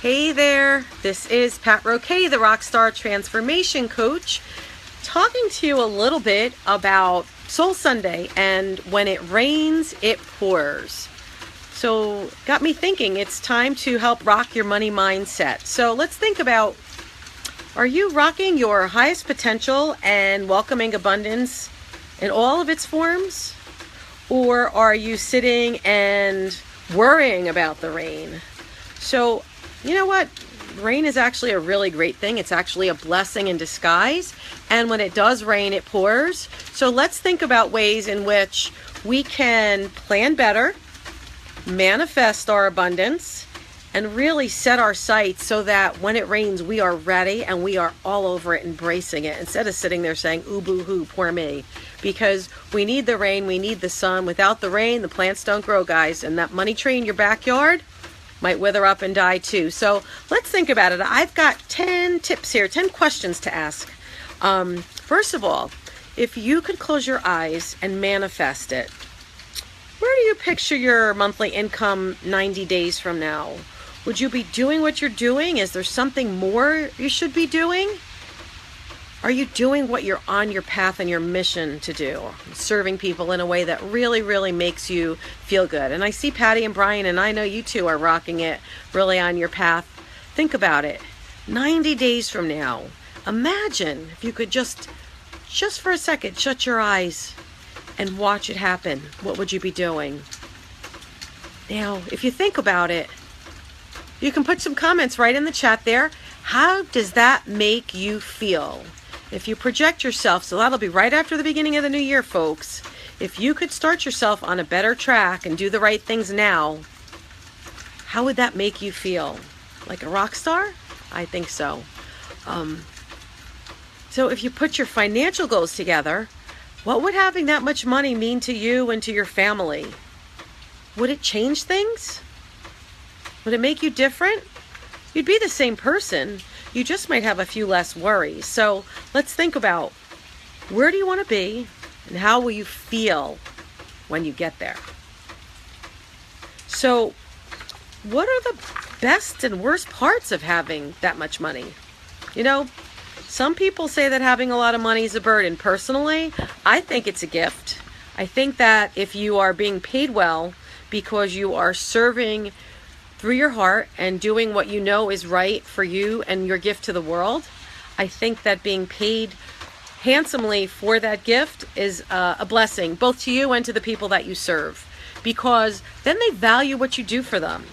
Hey there, this is Pat Roque, the Rockstar Transformation Coach, talking to you a little bit about Soul Sunday and when it rains, it pours. So got me thinking it's time to help rock your money mindset. So let's think about, are you rocking your highest potential and welcoming abundance in all of its forms? Or are you sitting and worrying about the rain? So you know what? Rain is actually a really great thing. It's actually a blessing in disguise. And when it does rain, it pours. So let's think about ways in which we can plan better, manifest our abundance, and really set our sights so that when it rains, we are ready and we are all over it, embracing it, instead of sitting there saying, ooh, boo hoo, poor me. Because we need the rain, we need the sun. Without the rain, the plants don't grow, guys. And that money tree in your backyard might wither up and die too. So let's think about it. I've got 10 tips here, 10 questions to ask. First of all, if you could close your eyes and manifest it, where do you picture your monthly income 90 days from now? Would you be doing what you're doing? Is there something more you should be doing? Are you doing what you're on your path and your mission to do? Serving people in a way that really, really makes you feel good. And I see Patty and Brian, and I know you two are rocking it really on your path. Think about it. 90 days from now, imagine if you could just for a second, shut your eyes and watch it happen. What would you be doing? Now, if you think about it, you can put some comments right in the chat there. How does that make you feel? If you project yourself, so that'll be right after the beginning of the new year, folks. If you could start yourself on a better track and do the right things now, how would that make you feel? Like a rock star? I think so. So if you put your financial goals together, what would having that much money mean to you and to your family? Would it change things? Would it make you different? You'd be the same person. You just might have a few less worries. So let's think about, where do you want to be and how will you feel when you get there? So what are the best and worst parts of having that much money? You know, some people say that having a lot of money is a burden. Personally, I think it's a gift. I think that if you are being paid well because you are serving through your heart and doing what you know is right for you and your gift to the world, I think that being paid handsomely for that gift is a blessing, both to you and to the people that you serve, because then they value what you do for them.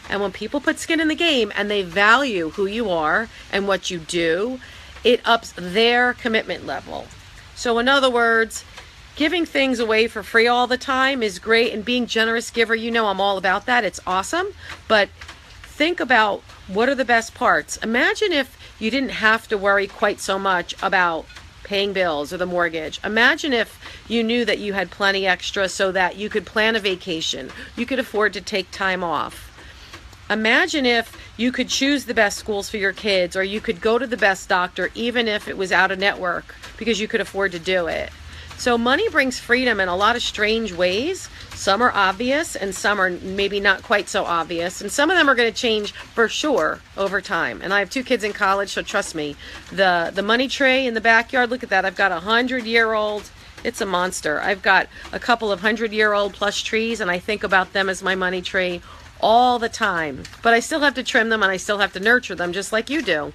And when people put skin in the game and they value who you are and what you do, it ups their commitment level. So in other words, giving things away for free all the time is great, and being generous giver, you know I'm all about that. It's awesome. But think about, what are the best parts? Imagine if you didn't have to worry quite so much about paying bills or the mortgage. Imagine if you knew that you had plenty extra so that you could plan a vacation. You could afford to take time off. Imagine if you could choose the best schools for your kids, or you could go to the best doctor even if it was out of network because you could afford to do it. So money brings freedom in a lot of strange ways. Some are obvious and some are maybe not quite so obvious. And some of them are going to change for sure over time. And I have 2 kids in college, so trust me. The money tray in the backyard, look at that. I've got a 100-year-old. It's a monster. I've got a couple of 100-year-old plus trees, and I think about them as my money tree all the time. But I still have to trim them and I still have to nurture them just like you do.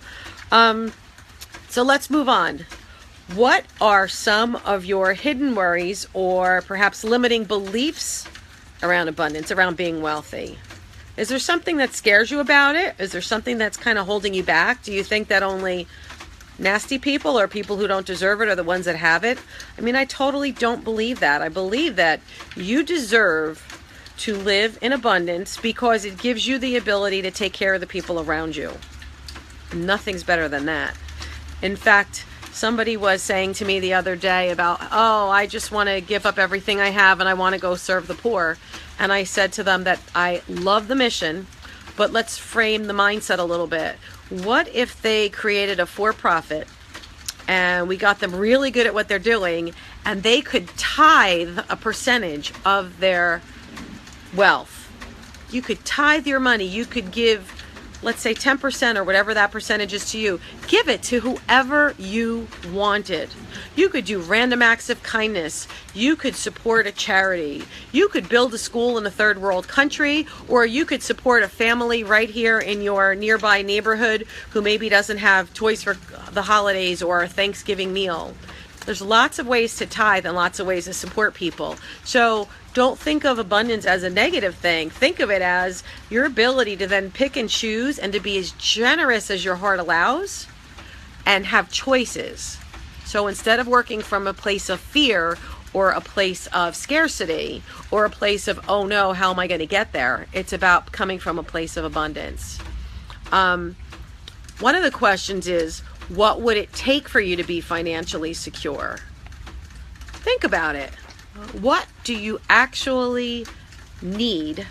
So let's move on. What are some of your hidden worries or perhaps limiting beliefs around abundance, around being wealthy? Is there something that scares you about it? Is there something that's kind of holding you back? Do you think that only nasty people or people who don't deserve it are the ones that have it? I mean, I totally don't believe that. I believe that you deserve to live in abundance because it gives you the ability to take care of the people around you. Nothing's better than that. In fact, somebody was saying to me the other day about, oh, I just want to give up everything I have and I want to go serve the poor. And I said to them that I love the mission, but let's frame the mindset a little bit. What if they created a for-profit and we got them really good at what they're doing and they could tithe a percentage of their wealth? You could tithe your money. You could give let's say 10% or whatever that percentage is to you, give it to whoever you wanted. You could do random acts of kindness. You could support a charity. You could build a school in a third world country, or you could support a family right here in your nearby neighborhood who maybe doesn't have toys for the holidays or a Thanksgiving meal. There's lots of ways to tithe and lots of ways to support people. So don't think of abundance as a negative thing. Think of it as your ability to then pick and choose and to be as generous as your heart allows and have choices. So instead of working from a place of fear or a place of scarcity or a place of, oh no, how am I going to get there? It's about coming from a place of abundance. One of the questions is, what would it take for you to be financially secure? Think about it. What do you actually need?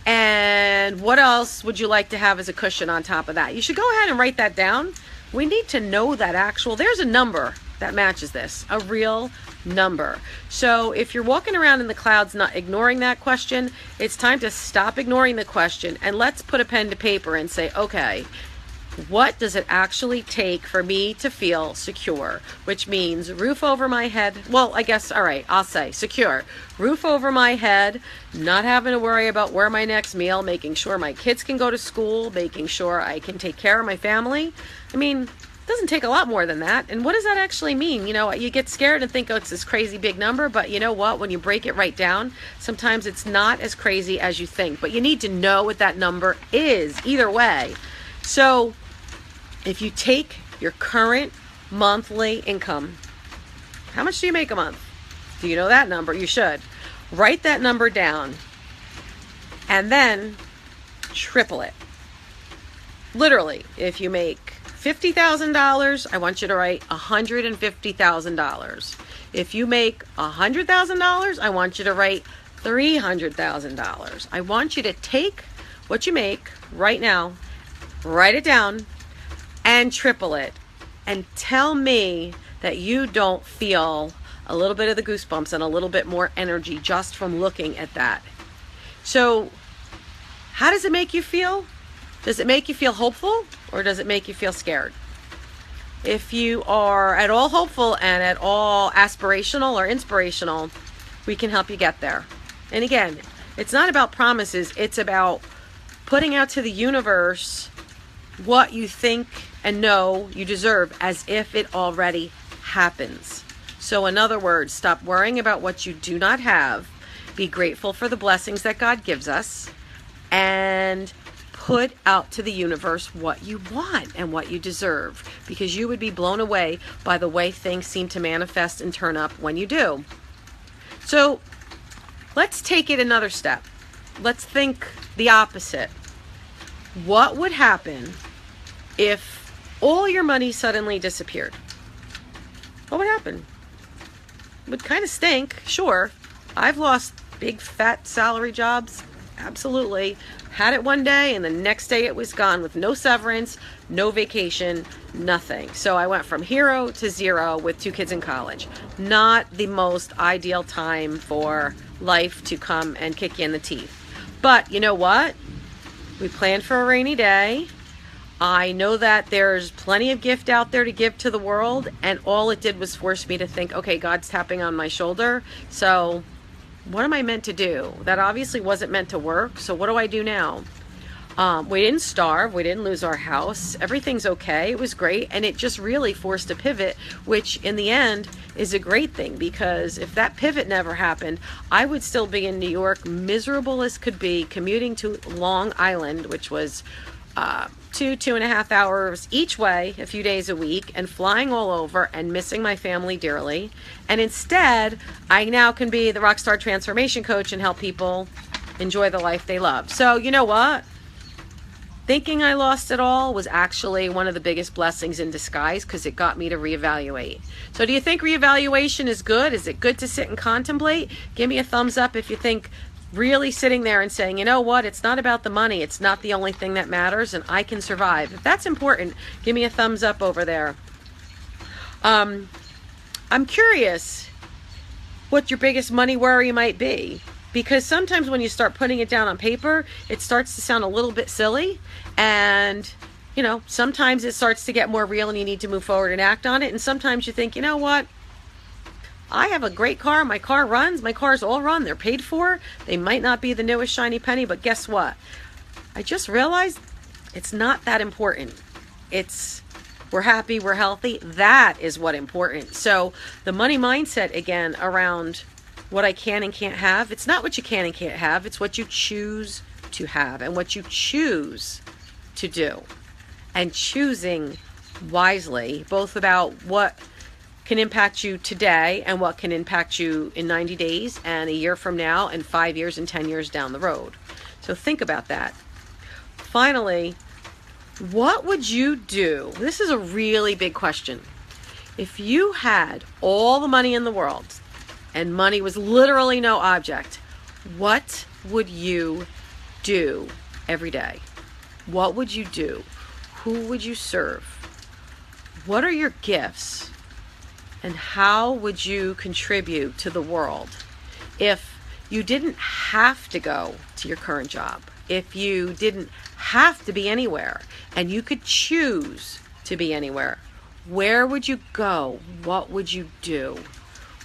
And what else would you like to have as a cushion on top of that? You should go ahead and write that down. We need to know that there's a number that matches this, a real number. So if you're walking around in the clouds not ignoring that question, it's time to stop ignoring the question and let's put a pen to paper and say, okay, what does it actually take for me to feel secure? Which means roof over my head. Well, I guess, all right, I'll say secure. Roof over my head, not having to worry about where my next meal, making sure my kids can go to school, making sure I can take care of my family. I mean, it doesn't take a lot more than that. And what does that actually mean? You know, you get scared and think, oh, it's this crazy big number. But you know what? When you break it right down, sometimes it's not as crazy as you think. But you need to know what that number is either way. So if you take your current monthly income, how much do you make a month? Do you know that number? You should. Write that number down and then triple it. Literally, if you make $50,000, I want you to write $150,000. If you make $100,000, I want you to write $300,000. I want you to take what you make right now, write it down, and triple it. And tell me that you don't feel a little bit of the goosebumps and a little bit more energy just from looking at that. So, how does it make you feel? Does it make you feel hopeful or does it make you feel scared? If you are at all hopeful and at all aspirational or inspirational, we can help you get there. And again, it's not about promises, it's about putting out to the universe what you think and know you deserve as if it already happens. So in other words, stop worrying about what you do not have. Be grateful for the blessings that God gives us and put out to the universe what you want and what you deserve, because you would be blown away by the way things seem to manifest and turn up when you do. So let's take it another step. Let's think the opposite. What would happen if all your money suddenly disappeared? What would happen? It would kind of stink, sure. I've lost big fat salary jobs, absolutely. Had it one day and the next day it was gone with no severance, no vacation, nothing. So I went from hero to zero with 2 kids in college. Not the most ideal time for life to come and kick you in the teeth. But you know what? We planned for a rainy day. I know that there's plenty of gift out there to give to the world, and all it did was force me to think, okay, God's tapping on my shoulder, so what am I meant to do? That obviously wasn't meant to work, so what do I do now? We didn't starve, we didn't lose our house, everything's okay, it was great, and it just really forced a pivot, which in the end is a great thing, because if that pivot never happened, I would still be in New York, miserable as could be, commuting to Long Island, which was 2.5 hours each way, a few days a week, and flying all over and missing my family dearly. And instead, I now can be the Rockstar Transformation Coach and help people enjoy the life they love. So you know what? Thinking I lost it all was actually one of the biggest blessings in disguise, because it got me to reevaluate. So do you think reevaluation is good? Is it good to sit and contemplate? Give me a thumbs up if you think really sitting there and saying, you know what, it's not about the money, it's not the only thing that matters, and I can survive. If that's important, give me a thumbs up over there. I'm curious what your biggest money worry might be. Because sometimes when you start putting it down on paper, it starts to sound a little bit silly. And, sometimes it starts to get more real and you need to move forward and act on it. And sometimes you think, you know what? I have a great car. My car runs. My cars all run. They're paid for. They might not be the newest shiny penny, but guess what? I just realized it's not that important. We're happy, we're healthy. That is what's important. So the money mindset, again, around what I can and can't have, it's not what you can and can't have. It's what you choose to have and what you choose to do. And choosing wisely, both about what can impact you today and what can impact you in 90 days and a year from now and 5 years and 10 years down the road. So think about that. Finally, what would you do? This is a really big question. If you had all the money in the world and money was literally no object, what would you do every day? What would you do? Who would you serve? What are your gifts? And how would you contribute to the world if you didn't have to go to your current job? If you didn't have to be anywhere and you could choose to be anywhere, where would you go? What would you do?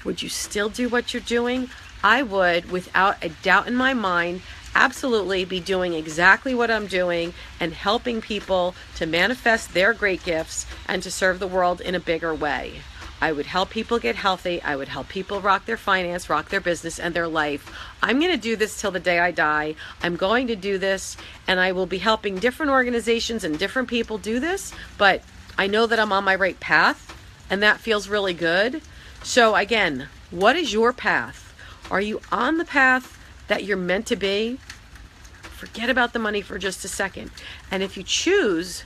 Would you still do what you're doing? I would, without a doubt in my mind, absolutely be doing exactly what I'm doing and helping people to manifest their great gifts and to serve the world in a bigger way. I would help people get healthy. I would help people rock their finance, rock their business and their life. I'm going to do this till the day I die. I'm going to do this, and I will be helping different organizations and different people do this, but I know that I'm on my right path, and that feels really good. So again, what is your path? Are you on the path that you're meant to be? Forget about the money for just a second. And if you choose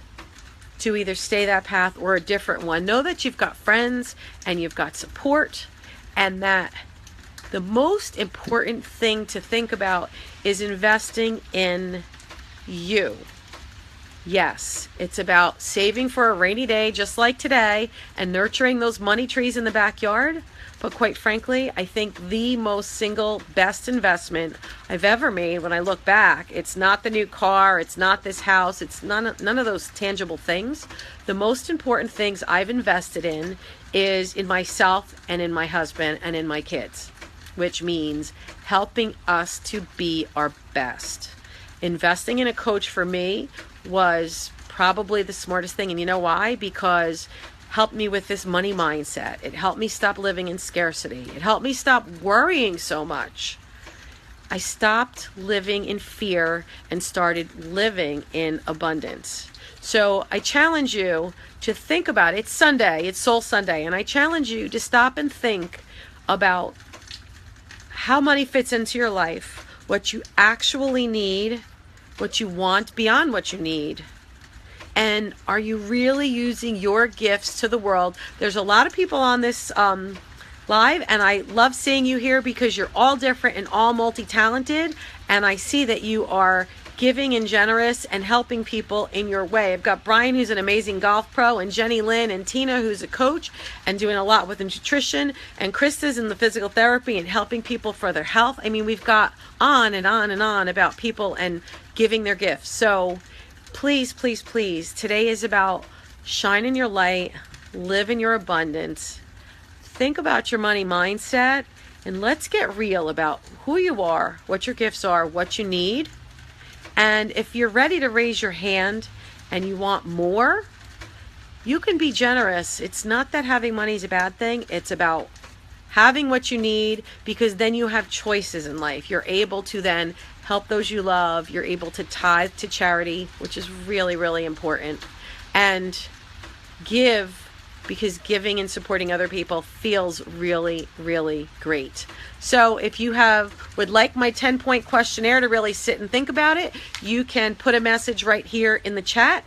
to either stay that path or a different one, know that you've got friends and you've got support, and that the most important thing to think about is investing in you. Yes, it's about saving for a rainy day just like today and nurturing those money trees in the backyard. But quite frankly, I think the most single best investment I've ever made when I look back, it's not the new car, it's not this house, it's none of those tangible things. The most important things I've invested in is in myself and in my husband and in my kids, which means helping us to be our best. Investing in a coach for me was probably the smartest thing. And you know why? Because helped me with this money mindset. It helped me stop living in scarcity. It helped me stop worrying so much. I stopped living in fear and started living in abundance. So I challenge you to think about it. It's Sunday, it's Soul Sunday, and I challenge you to stop and think about how money fits into your life, what you actually need, what you want beyond what you need. And are you really using your gifts to the world? There's a lot of people on this live, and I love seeing you here because you're all different and all multi-talented. And I see that you are giving and generous and helping people in your way. I've got Brian, who's an amazing golf pro, and Jenny Lynn and Tina, who's a coach and doing a lot with nutrition, and Krista's in the physical therapy and helping people for their health. I mean, we've got on and on and on about people and giving their gifts. So please, please, please, today is about shining your light, live in your abundance, think about your money mindset, and let's get real about who you are, what your gifts are, what you need. And if you're ready to raise your hand and you want more, you can be generous. It's not that having money is a bad thing. It's about having what you need, because then you have choices in life. You're able to then help those you love. You're able to tithe to charity, which is really, really important. And give, because giving and supporting other people feels really, really great. So if you would like my 10-point questionnaire to really sit and think about it, you can put a message right here in the chat,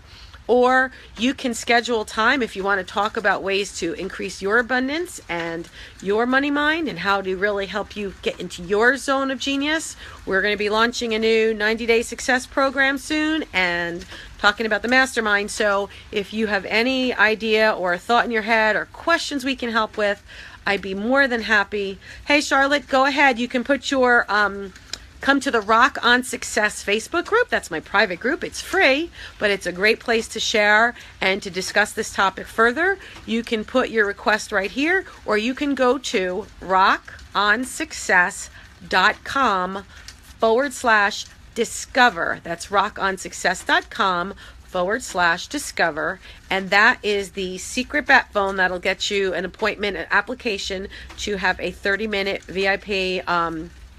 or you can schedule time if you want to talk about ways to increase your abundance and your money mind and how to really help you get into your zone of genius. We're going to be launching a new 90-day success program soon and talking about the mastermind. So if you have any idea or a thought in your head or questions we can help with, I'd be more than happy. Hey, Charlotte, go ahead. You can put your Come to the Rock on Success Facebook group. That's my private group. It's free, but it's a great place to share and to discuss this topic further. You can put your request right here, or you can go to rockonsuccess.com/discover. That's rockonsuccess.com/discover. And that is the secret bat phone that'll get you an appointment, an application to have a 30-minute VIP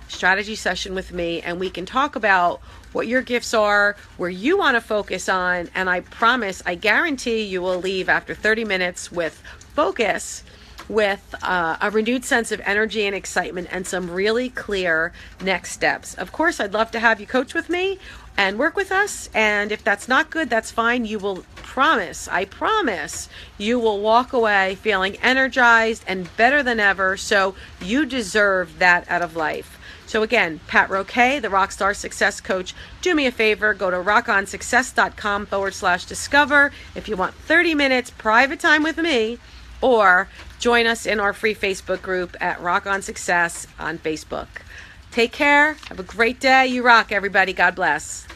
strategy session with me, and we can talk about what your gifts are, where you want to focus on, and I promise, I guarantee you will leave after 30 minutes with focus, with a renewed sense of energy and excitement, and some really clear next steps. Of course, I'd love to have you coach with me and work with us, and if that's not good, that's fine. You will I promise, you will walk away feeling energized and better than ever, so you deserve that out of life. So again, Pat Roque, the Rockstar Success Coach, do me a favor, go to rockonsuccess.com/discover if you want 30 minutes private time with me, or join us in our free Facebook group at Rock on Success on Facebook. Take care. Have a great day. You rock, everybody. God bless.